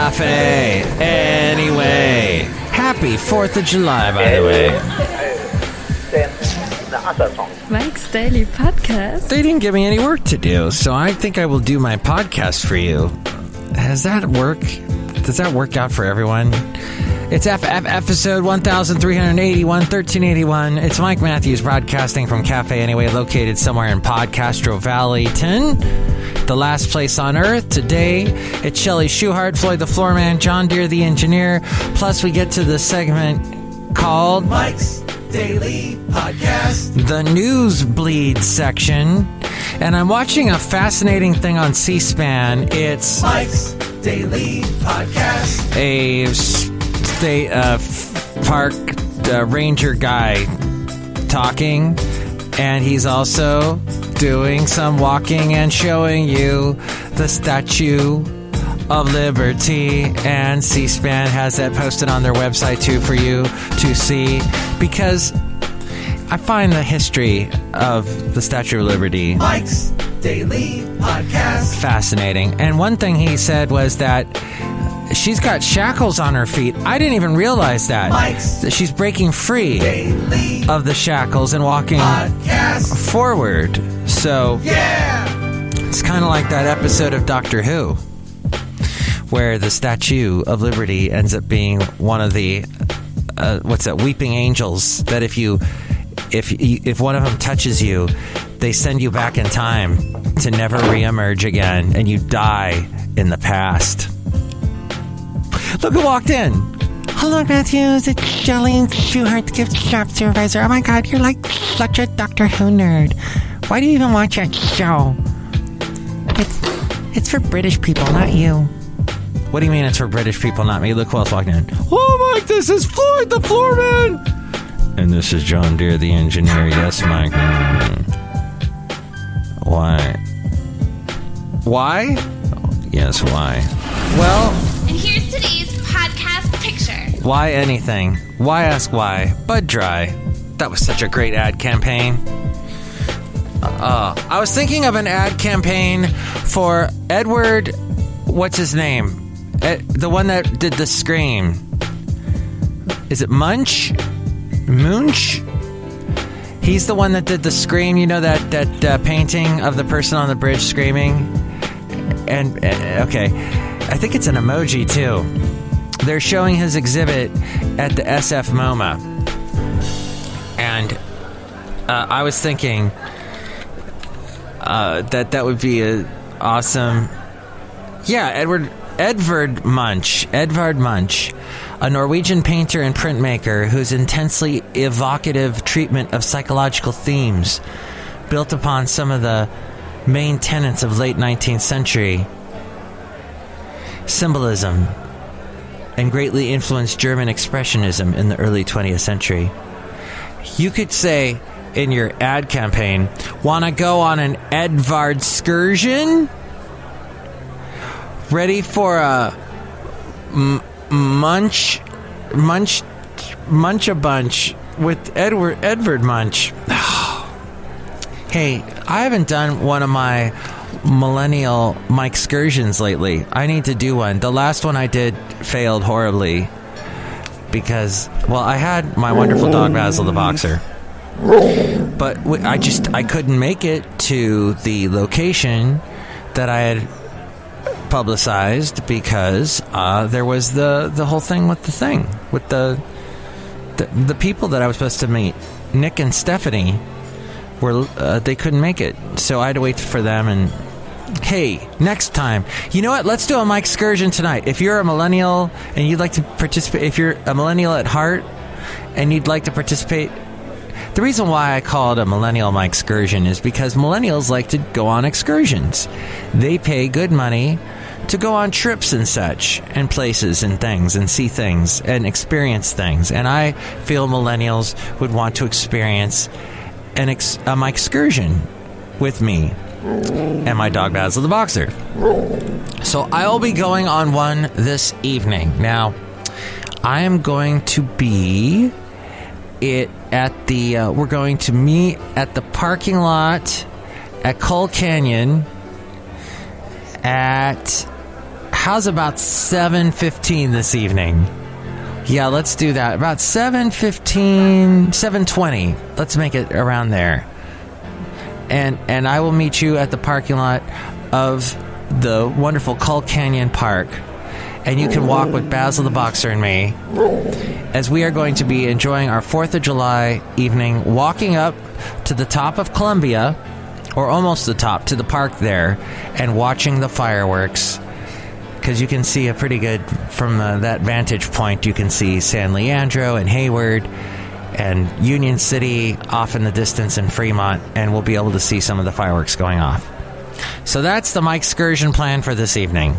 Cafe. Anyway, happy 4th of July, by the way. Mike's Daily Podcast. They didn't give me any work to do, so I think I will do my podcast for you. Does that work out for everyone? It's episode 1381-1381. It's Mike Matthews broadcasting from Cafe Anyway, located somewhere in Podcastro Valleyton, the last place on earth. Today, it's Shelley Schuhart, Floyd the Floorman, John Deere the Engineer. Plus, we get to the segment called Mike's Daily Podcast, the Newsbleed section. And I'm watching a fascinating thing on C-SPAN. It's Mike's Daily Podcast. A state park ranger guy talking, and he's also doing some walking and showing you the Statue of Liberty, and C-SPAN has that posted on their website too for you to see, because I find the history of the Statue of Liberty, Mike's Daily Podcast, fascinating. And one thing he said was that she's got shackles on her feet. I didn't even realize that. That she's breaking free of the shackles and walking forward. So it's kind of like that episode of Doctor Who, where the Statue of Liberty ends up being one of the weeping angels, that if one of them touches you, they send you back in time to never reemerge again, and you die in the past. Look who walked in. Hello, Matthews. It's Shelley Schuhart, the gift shop supervisor. Oh my God, you're like such a Doctor Who nerd. Why do you even watch that show? It's for British people, not you. What do you mean it's for British people, not me? Look who else walked in. Oh, Mike, this is Floyd the Floorman. And this is John Deere the Engineer. Yes, Mike. Why? Why? Yes, why? Well... And here's today's podcast picture. Why anything? Why ask why? Bud Dry. That was such a great ad campaign. I was thinking of an ad campaign for Edward... What's his name? The one that did the Scream. Is it Munch? He's the one that did the Scream. You know that painting of the person on the bridge screaming? And, okay. I think it's an emoji, too. They're showing his exhibit at the SF MoMA. And I was thinking that would be an awesome... Yeah, Edvard Munch, a Norwegian painter and printmaker whose intensely evocative treatment of psychological themes built upon some of the main tenets of late 19th century symbolism and greatly influenced German expressionism in the early 20th century. You could say in your ad campaign, wanna go on an Edvard excursion? Ready for a munch a bunch with Edvard Munch. Hey, I haven't done one of my millennial Mike-excursions lately. I need to do one. The last one I did failed horribly because, well, I had my wonderful dog Basil the Boxer, but I couldn't make it to the location that I had publicized because there was the whole thing with the people that I was supposed to meet. Nick and Stephanie they couldn't make it, so I had to wait for them. And hey, next time, you know what? Let's do a Mike excursion tonight. If you're a millennial and you'd like to participate, if you're a millennial at heart and you'd like to participate. The reason why I call it a millennial Mike excursion is because millennials like to go on excursions. They pay good money to go on trips and such, and places and things, and see things, and experience things. And I feel millennials would want to experience a Mike excursion with me and my dog Basil the Boxer. So I'll be going on one this evening. Now, I am going to be we're going to meet at the parking lot at Coal Canyon at how's about 7:15 this evening? Yeah, let's do that. About 7:15, 7:20. Let's make it around there. And I will meet you at the parking lot of the wonderful Cull Canyon Park. And you can walk with Basil the Boxer and me as we are going to be enjoying our 4th of July evening, walking up to the top of Columbia, or almost the top, to the park there, and watching the fireworks. Because you can see a pretty good, from that vantage point, you can see San Leandro and Hayward and Union City off in the distance in Fremont, and we'll be able to see some of the fireworks going off. So that's the Mike excursion plan for this evening.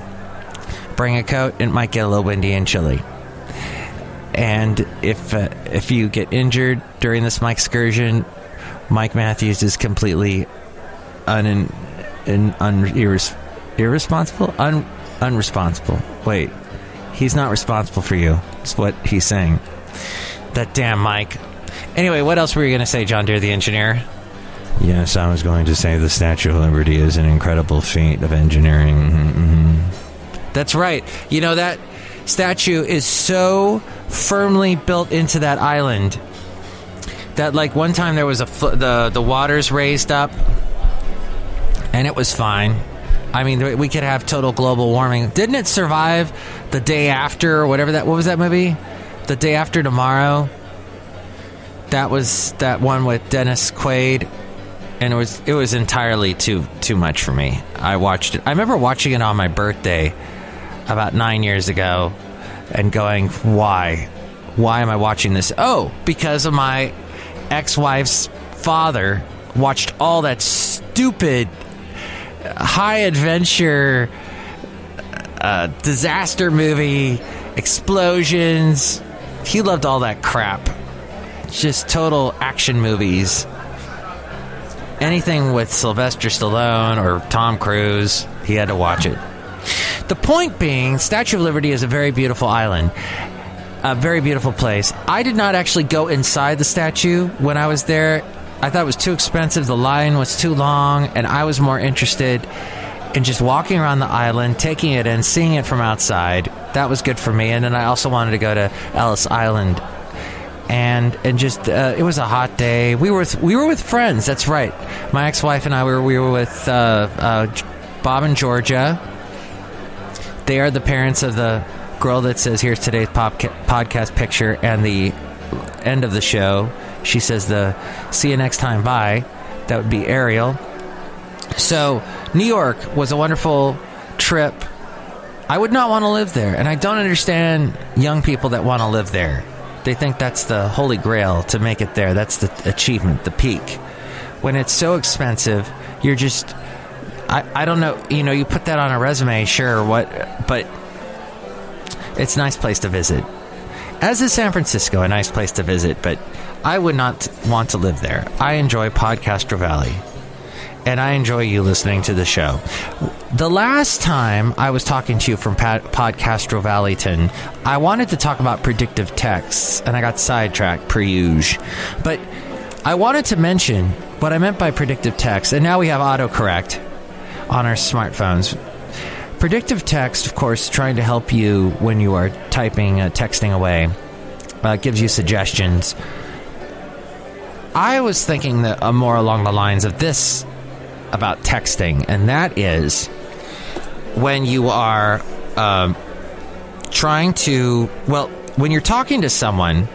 Bring a coat. It might get a little windy and chilly. And if you get injured during this Mike excursion, Mike Matthews is completely unresponsible. Wait, he's not responsible for you. That's what he's saying. That damn Mike. Anyway, what else were you going to say, John Deere, the engineer? Yes, I was going to say the Statue of Liberty is an incredible feat of engineering. Mm-hmm. That's right. You know, that statue is so firmly built into that island that, like, one time there was the waters raised up, and it was fine. I mean, we could have total global warming. Didn't it survive The Day After, or whatever that... What was that movie? The Day After Tomorrow. That was that one with Dennis Quaid, and it was entirely too much for me. I watched it. I remember watching it on my birthday about 9 years ago, and going, "Why? Why am I watching this?" Oh, because of my ex-wife's father watched all that stupid high adventure disaster movie, explosions. He loved all that crap. Just total action movies. Anything with Sylvester Stallone or Tom Cruise, he had to watch it. The point being, Statue of Liberty is a very beautiful island. A very beautiful place. I did not actually go inside the statue when I was there. I thought it was too expensive, the line was too long, and I was more interested in just walking around the island, taking it in, seeing it from outside. That was good for me. And then I also wanted to go to Ellis Island. And just, it was a hot day. We were with friends, that's right. My ex-wife and I, we were with Bob and Georgia. They are the parents of the girl that says, "Here's today's podcast picture," and the end of the show, she says "See you next time, bye." That would be Ariel. So New York was a wonderful trip. I would not want to live there, and I don't understand young people that want to live there. They think that's the holy grail to make it there. That's the achievement, the peak. When it's so expensive, you're just... I don't know, you put that on a resume, sure, but it's a nice place to visit. As is San Francisco, a nice place to visit, but I would not want to live there. I enjoy Podcastro Valley, and I enjoy you listening to the show. The last time I was talking to you from Podcastro Valleyton, I wanted to talk about predictive texts, and I got sidetracked, per usual. But I wanted to mention what I meant by predictive text, and now we have autocorrect on our smartphones. Predictive text, of course, trying to help you when you are typing, texting away. Gives you suggestions. I was thinking that more along the lines of this about texting, and that is when you are trying to... Well, when you're talking to someone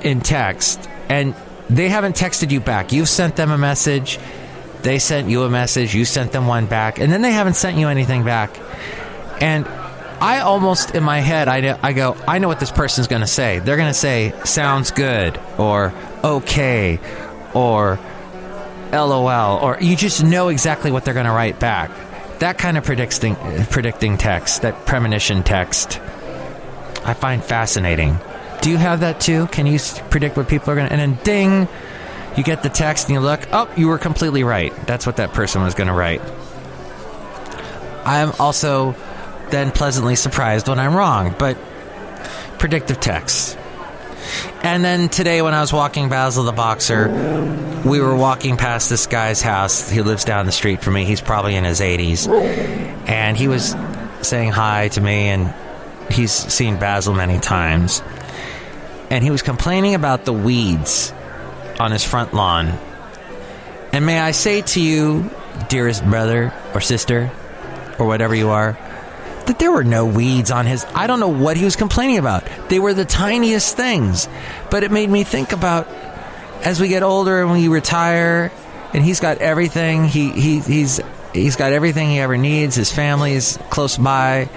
in text, and they haven't texted you back. You've sent them a message... They sent you a message, you sent them one back, and then they haven't sent you anything back. And I almost, in my head, I go, I know what this person's going to say. They're going to say, "Sounds good," or "Okay," or "LOL," or you just know exactly what they're going to write back. That kind of predicting text, that premonition text, I find fascinating. Do you have that too? Can you predict what people are going to... And then ding... You get the text and you look, oh, you were completely right. That's what that person was going to write. I'm also then pleasantly surprised when I'm wrong, but predictive text. And then today when I was walking Basil the Boxer, we were walking past this guy's house. He lives down the street from me. He's probably in his 80s. And he was saying hi to me, and he's seen Basil many times. And he was complaining about the weeds on his front lawn. And may I say to you, dearest brother or sister, or whatever you are, that there were no weeds on his... I don't know what he was complaining about. They were the tiniest things. But it made me think about, as we get older and we retire, and he's got everything, he's got everything he ever needs, his family's close by.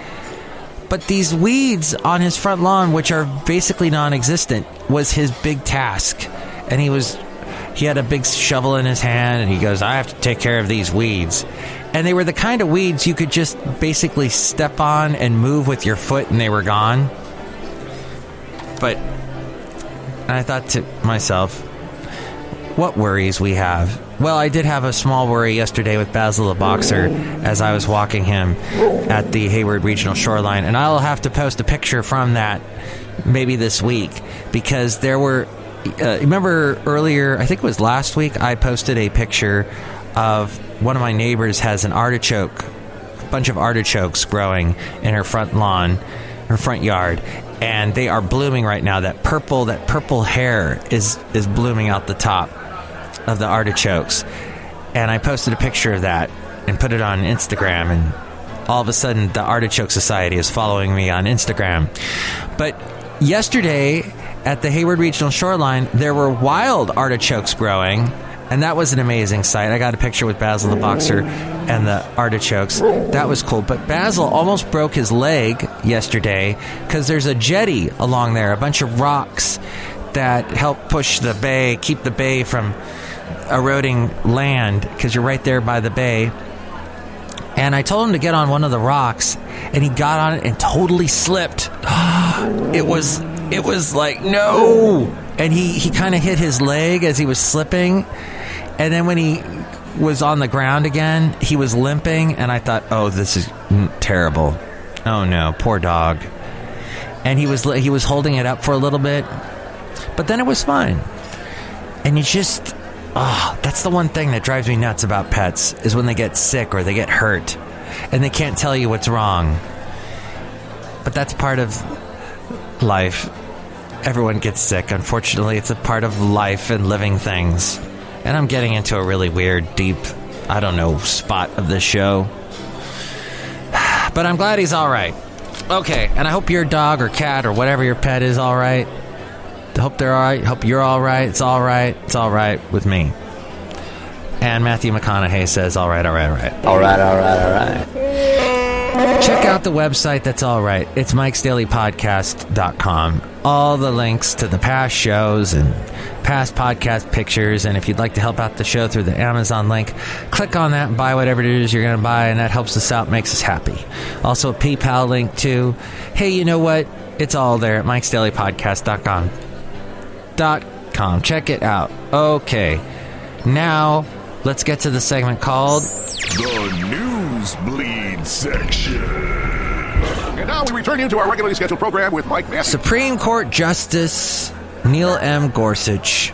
But these weeds on his front lawn, which are basically non-existent, was his big task. And he had a big shovel in his hand, and he goes, I have to take care of these weeds. And they were the kind of weeds you could just basically step on and move with your foot, and they were gone. But I thought to myself, what worries we have. Well, I did have a small worry yesterday with Basil the Boxer as I was walking him at the Hayward Regional Shoreline. And I'll have to post a picture from that maybe this week, because there were... remember earlier, I think it was last week, I posted a picture of one of my neighbors has a bunch of artichokes growing in her front lawn, her front yard, and they are blooming right now. That purple hair is blooming out the top of the artichokes. And I posted a picture of that and put it on Instagram, and all of a sudden the Artichoke Society is following me on Instagram. But yesterday at the Hayward Regional Shoreline, there were wild artichokes growing, and that was an amazing sight. I got a picture with Basil the Boxer and the artichokes. That was cool. But Basil almost broke his leg yesterday because there's a jetty along there, a bunch of rocks that help push the bay, keep the bay from eroding land, because you're right there by the bay. And I told him to get on one of the rocks, and he got on it and totally slipped. It was like, no! And he kind of hit his leg as he was slipping. And then when he was on the ground again, he was limping. And I thought, oh, this is terrible. Oh, no, poor dog. And he was holding it up for a little bit. But then it was fine. And you just... that's the one thing that drives me nuts about pets, is when they get sick or they get hurt. And they can't tell you what's wrong. But that's part of life. Everyone gets sick. Unfortunately, it's a part of life and living things. And I'm getting into a really weird, deep, I don't know, spot of this show. But I'm glad he's all right. Okay, and I hope your dog or cat or whatever your pet is all right. I hope they're all right. Hope you're all right. It's all right. It's all right with me. And Matthew McConaughey says, all right, all right, all right. All right, all right, all right. Check out the website that's all right. It's MIKEs-DAILY-PODCAST.com. All the links to the past shows and past podcast pictures. And if you'd like to help out the show through the Amazon link, click on that and buy whatever it is you're going to buy, and that helps us out, makes us happy. Also a PayPal link too. Hey, you know what? It's all there at MIKEs-DAILY-PODCAST.com. Check it out. Okay. Now, let's get to the segment called The Newsbleed Section. And now we return you to our regularly scheduled program with Mike Matthews. Supreme Court Justice Neil M. Gorsuch.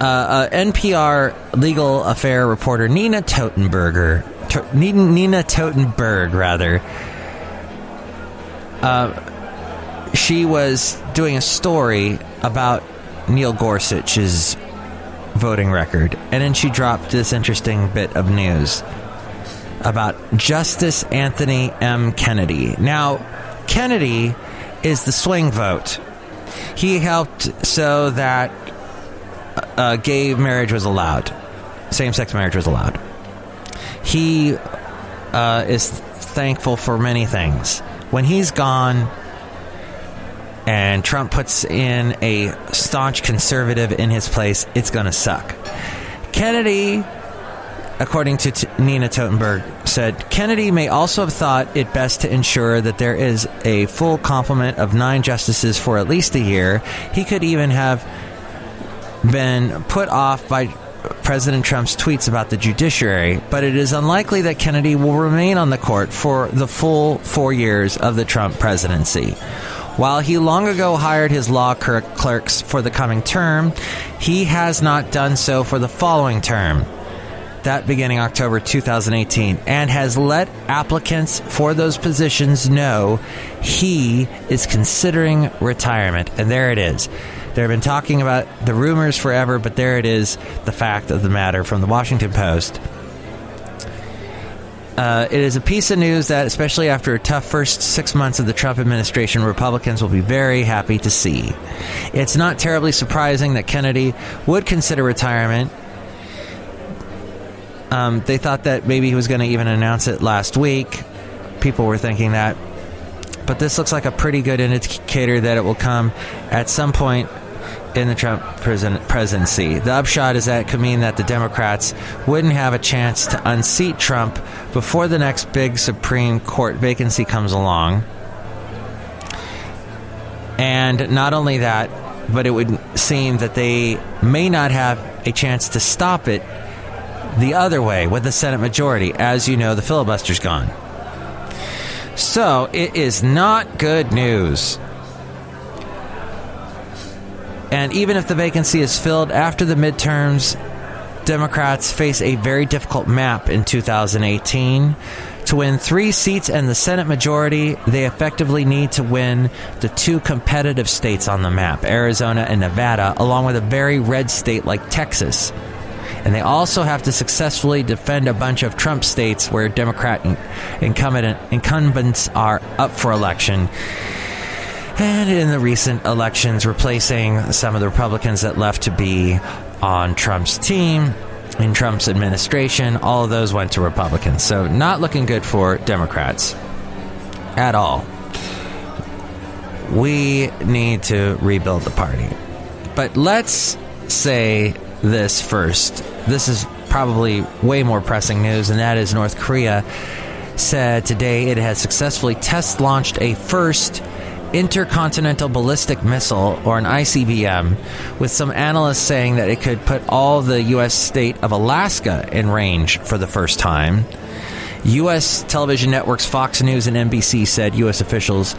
NPR legal affair reporter Nina Totenberg, she was doing a story about Neil Gorsuch's voting record, and then she dropped this interesting bit of news about Justice Anthony M. Kennedy. Now, Kennedy is the swing vote. He helped so that gay marriage was allowed. Same-sex marriage was allowed. He is thankful for many things. When he's gone and Trump puts in a staunch conservative in his place, it's going to suck. Kennedy, according to Nina Totenberg, said, Kennedy may also have thought it best to ensure that there is a full complement of 9 justices for at least a year. He could even have been put off by President Trump's tweets about the judiciary, but it is unlikely that Kennedy will remain on the court for the full 4 years of the Trump presidency. While he long ago hired his law clerks for the coming term, he has not done so for the following term, that beginning October 2018, and has let applicants for those positions know he is considering retirement. And there it is. They've been talking about the rumors forever, but there it is, the fact of the matter from the Washington Post. It is a piece of news that, especially after a tough first 6 months of the Trump administration, Republicans will be very happy to see. It's not terribly surprising that Kennedy would consider retirement. They thought that maybe he was going to even announce it last week. People were thinking that. But this looks like a pretty good indicator that it will come at some point in the Trump presidency. The upshot is that it could mean that the Democrats wouldn't have a chance to unseat Trump before the next big Supreme Court vacancy comes along. And not only that, but it would seem that they may not have a chance to stop it the other way with the Senate majority. As you know, the filibuster's gone. So it is not good news. And even if the vacancy is filled after the midterms, Democrats face a very difficult map in 2018. To win 3 seats and the Senate majority, they effectively need to win the 2 competitive states on the map, Arizona and Nevada, along with a very red state like Texas. And they also have to successfully defend a bunch of Trump states where Democrat incumbents are up for election. And in the recent elections, replacing some of the Republicans that left to be on Trump's team, in Trump's administration, all of those went to Republicans. So not looking good for Democrats at all. We need to rebuild the party. But let's say this first. This is probably way more pressing news, and that is North Korea said today it has successfully test launched a first intercontinental ballistic missile, or an ICBM, with some analysts saying that it could put all the U.S. state of Alaska in range for the first time. U.S. television networks Fox News and NBC said U.S. officials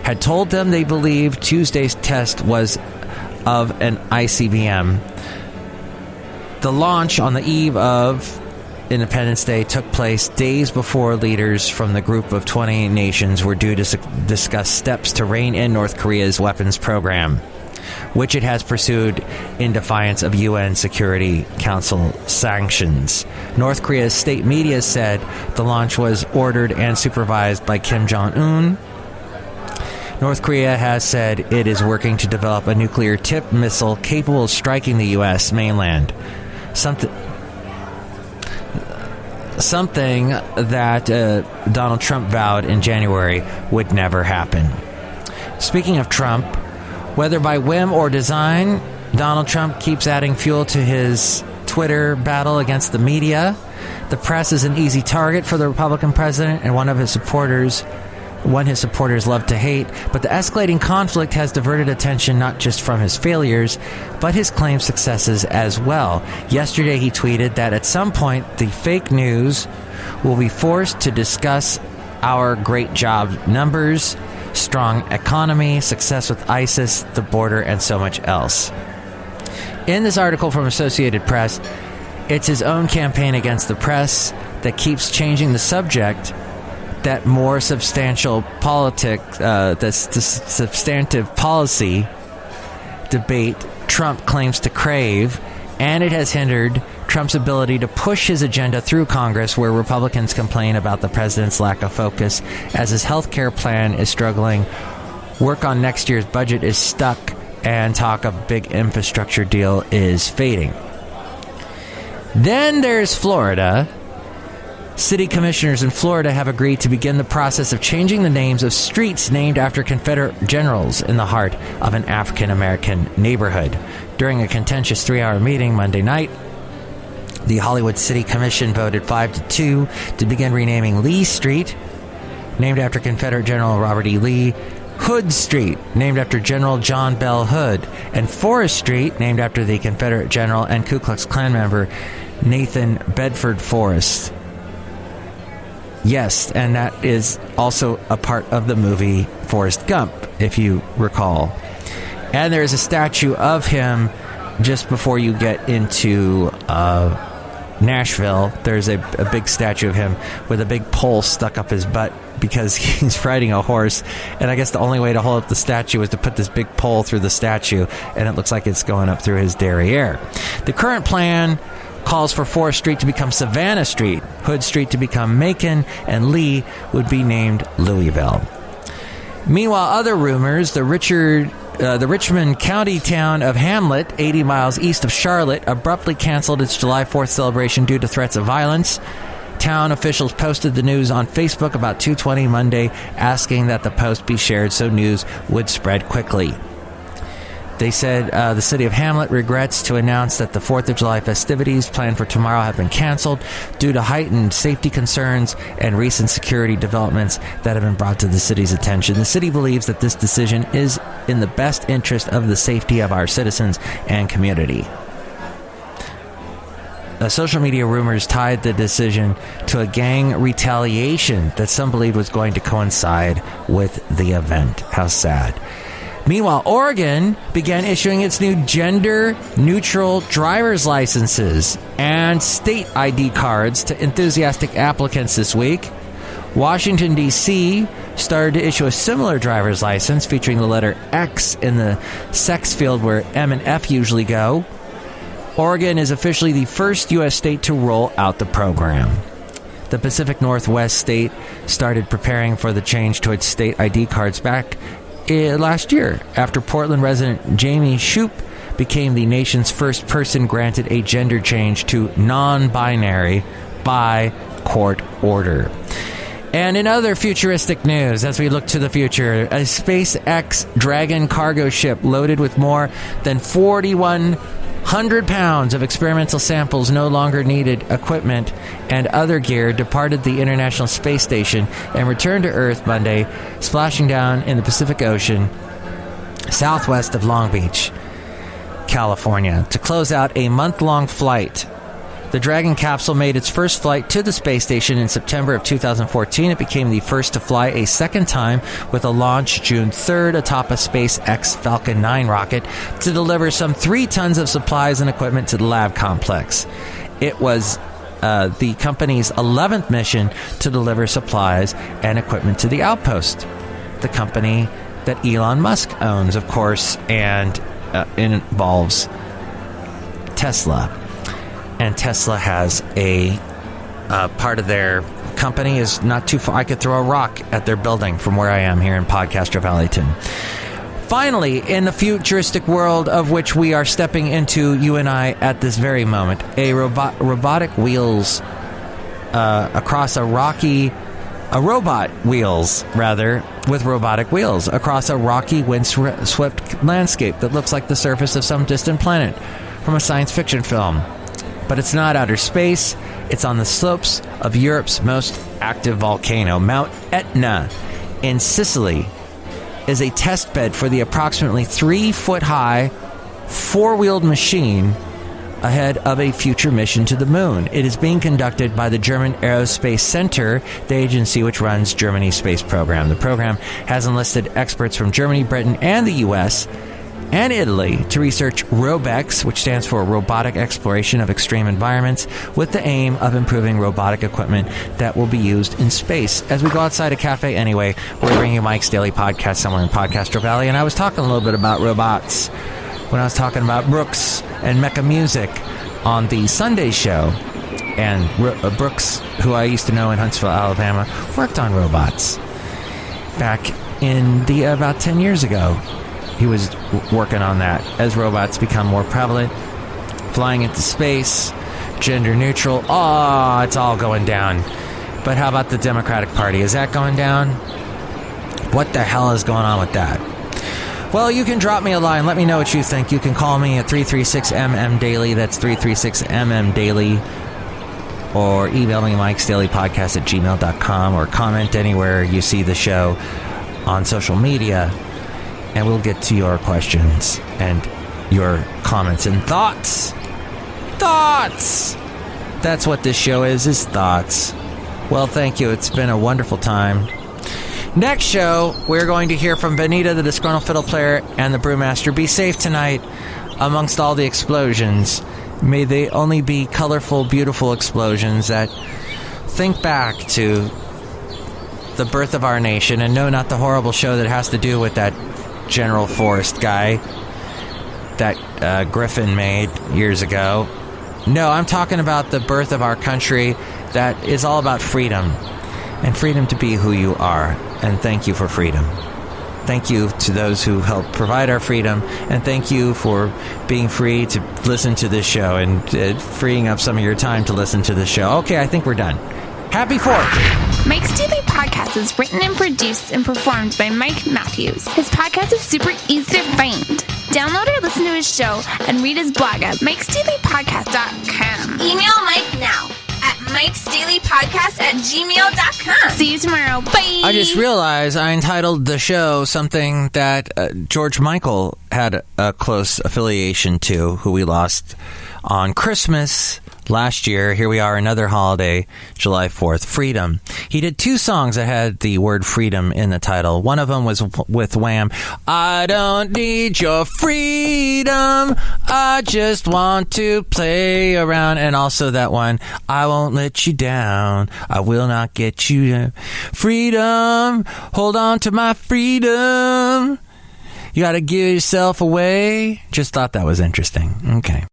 had told them they believed Tuesday's test was of an ICBM. The launch on the eve of Independence Day took place days before leaders from the group of 20 nations were due to discuss steps to rein in North Korea's weapons program, which it has pursued in defiance of UN Security Council sanctions. North Korea's state media said the launch was ordered and supervised by Kim Jong-un. North Korea has said it is working to develop a nuclear-tipped missile capable of striking the U.S. mainland. Something that Donald Trump vowed in January would never happen. Speaking of Trump, whether by whim or design, Donald Trump keeps adding fuel to his Twitter battle against the media. The press is an easy target for the Republican president and one his supporters love to hate, but the escalating conflict has diverted attention not just from his failures, but his claimed successes as well. Yesterday he tweeted that at some point the fake news will be forced to discuss our great job numbers, strong economy, success with ISIS, the border, and so much else. In this article from Associated Press, it's his own campaign against the press that keeps changing the subject. That more substantial substantive policy debate Trump claims to crave, and it has hindered Trump's ability to push his agenda through Congress, where Republicans complain about the president's lack of focus as his health care plan is struggling, work on next year's budget is stuck, and talk of big infrastructure deal is fading. Then there's Florida. City commissioners in Florida have agreed to begin the process of changing the names of streets named after Confederate generals in the heart of an African-American neighborhood. During a contentious 3-hour meeting Monday night, the Hollywood City Commission voted 5-2 to begin renaming Lee Street, named after Confederate General Robert E. Lee, Hood Street, named after General John Bell Hood, and Forest Street, named after the Confederate General and Ku Klux Klan member Nathan Bedford Forrest. Yes, and that is also a part of the movie Forrest Gump, if you recall. And there's a statue of him just before you get into Nashville. There's a big statue of him with a big pole stuck up his butt because he's riding a horse. And I guess the only way to hold up the statue is to put this big pole through the statue, and it looks like it's going up through his derriere. The current plan calls for Forest Street to become Savannah Street, Hood Street to become Macon, and Lee would be named Louisville. Meanwhile, other rumors, the Richmond County town of Hamlet, 80 miles east of Charlotte, abruptly canceled its July 4th celebration due to threats of violence. Town officials posted the news on Facebook about 2:20 Monday, asking that the post be shared so news would spread quickly. They said the city of Hamlet regrets to announce that the 4th of July festivities planned for tomorrow have been canceled due to heightened safety concerns and recent security developments that have been brought to the city's attention. The city believes that this decision is in the best interest of the safety of our citizens and community. Social media rumors tied the decision to a gang retaliation that some believed was going to coincide with the event. How sad. Meanwhile, Oregon began issuing its new gender-neutral driver's licenses and state ID cards to enthusiastic applicants this week. Washington, D.C. started to issue a similar driver's license featuring the letter X in the sex field where M and F usually go. Oregon is officially the first U.S. state to roll out the program. The Pacific Northwest state started preparing for the change to its state ID cards back last year, after Portland resident Jamie Shoup became the nation's first person granted a gender change to non-binary by court order. And in other futuristic news, as we look to the future, a SpaceX Dragon cargo ship loaded with more than 4,100 pounds of experimental samples, no longer needed equipment, and other gear departed the International Space Station and returned to Earth Monday, splashing down in the Pacific Ocean southwest of Long Beach, California, to close out a month-long flight. The Dragon capsule made its first flight to the space station in September of 2014. It became the first to fly a second time with a launch June 3rd atop a SpaceX Falcon 9 rocket to deliver some 3 tons of supplies and equipment to the lab complex. It was the company's 11th mission to deliver supplies and equipment to the outpost, the company that Elon Musk owns, of course, and involves Tesla. And Tesla has a part of their company is not too far. I could throw a rock at their building from where I am here in Podcastro Valleyton. Finally, in the futuristic world of which we are stepping into, you and I, at this very moment, robotic wheels across a rocky... A robot wheels, rather, with robotic wheels across a rocky, windswept landscape that looks like the surface of some distant planet from a science fiction film. But it's not outer space. It's on the slopes of Europe's most active volcano. Mount Etna in Sicily is a test bed for the approximately 3-foot-high, 4-wheeled machine ahead of a future mission to the moon. It is being conducted by the German Aerospace Center, the agency which runs Germany's space program. The program has enlisted experts from Germany, Britain, and the U.S., and Italy to research ROBEX, which stands for Robotic Exploration of Extreme Environments, with the aim of improving robotic equipment that will be used in space. As we go outside a cafe anyway, we're bringing you Mike's Daily Podcast somewhere in Podcastro Valley, and I was talking a little bit about robots when I was talking about Brooks and Mecca Music on the Sunday show. And Brooks, who I used to know in Huntsville, Alabama, worked on robots back in about 10 years ago. He was working on that as robots become more prevalent, flying into space, gender neutral. Oh, it's all going down. But how about the Democratic Party? Is that going down? What the hell is going on with that? Well, you can drop me a line. Let me know what you think. You can call me at 336-MM-DAILY. That's 336-MM-DAILY. Or email me, MIKEs-DAILY-PODCAST@gmail.com, or comment anywhere you see the show on social media. And we'll get to your questions and your comments and thoughts. Thoughts! That's what this show is thoughts. Well, thank you. It's been a wonderful time. Next show, we're going to hear from Benita, the disgruntled fiddle player, and the brewmaster. Be safe tonight amongst all the explosions. May they only be colorful, beautiful explosions that think back to the birth of our nation, and no, not the horrible show that has to do with that General Forrest guy that Griffin made years ago. No, I'm talking about the birth of our country that is all about freedom, and freedom to be who you are. And thank you for freedom. Thank you to those who help provide our freedom, and thank you for being free to listen to this show and freeing up some of your time to listen to this show. Okay, I think we're done. Happy 4th! Mike's Daily Podcast is written and produced and performed by Mike Matthews. His podcast is super easy to find. Download or listen to his show and read his blog at MIKEs-DAILY-PODCAST.com. Email Mike now at MIKES-DAILY-PODCAST@gmail.com. See you tomorrow. Bye! I just realized I entitled the show something that George Michael had a close affiliation to, who we lost on Christmas last year. Here we are, another holiday, July 4th, Freedom. He did 2 songs that had the word freedom in the title. One of them was with Wham. I don't need your freedom, I just want to play around. And also that one, I won't let you down, I will not get you down. Freedom, hold on to my freedom, you gotta give yourself away. Just thought that was interesting. Okay.